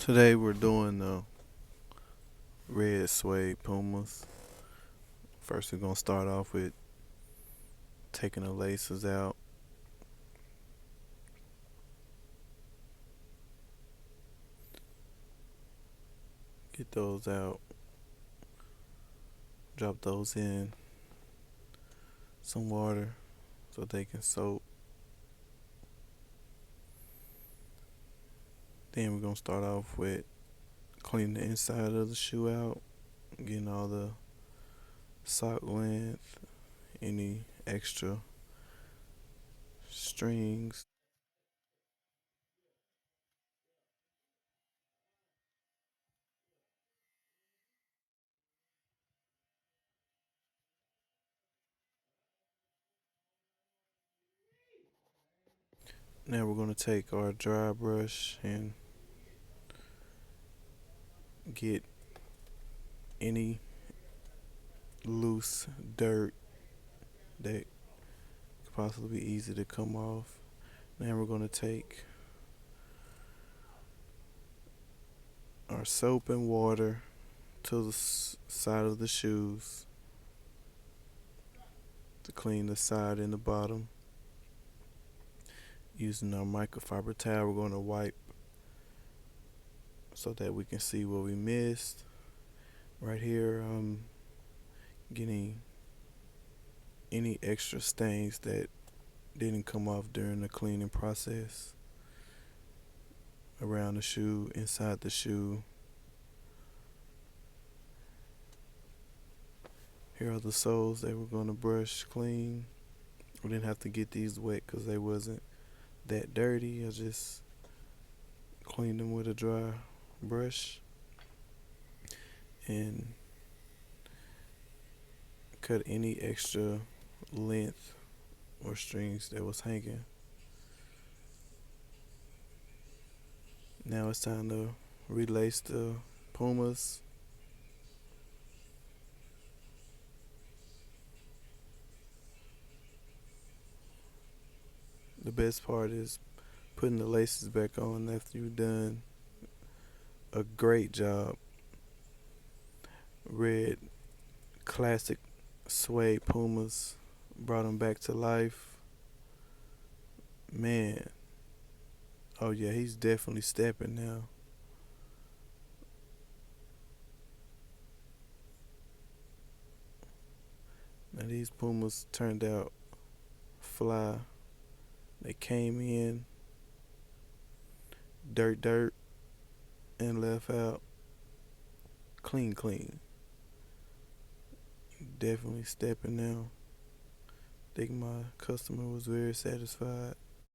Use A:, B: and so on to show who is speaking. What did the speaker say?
A: Today we're doing the red suede Pumas. First we're gonna start off with taking the laces out. Get those out. Drop those in some water so they can soak. Then we're gonna start off with cleaning the inside of the shoe out, getting all the sock length, any extra strings. Now we're gonna take our dry brush and get any loose dirt that could possibly be easy to come off. Now we're going to take our soap and water to the side of the shoes to clean the side and the bottom. Using our microfiber towel, we're going to wipe so that we can see what we missed. Right here, I'm getting any extra stains that didn't come off during the cleaning process around the shoe, inside the shoe. Here are the soles that we're going to brush clean. We didn't have to get these wet because they wasn't that dirty. I just cleaned them with a dry brush and cut any extra length or strings that was hanging. Now it's time to relace the Pumas. The best part is putting the laces back on after you've done a great job. Red classic suede Pumas brought them back to life. Man, oh yeah, he's definitely stepping now. Now these Pumas turned out fly. They came in dirt and left out clean. Definitely stepping now. I think my customer was very satisfied.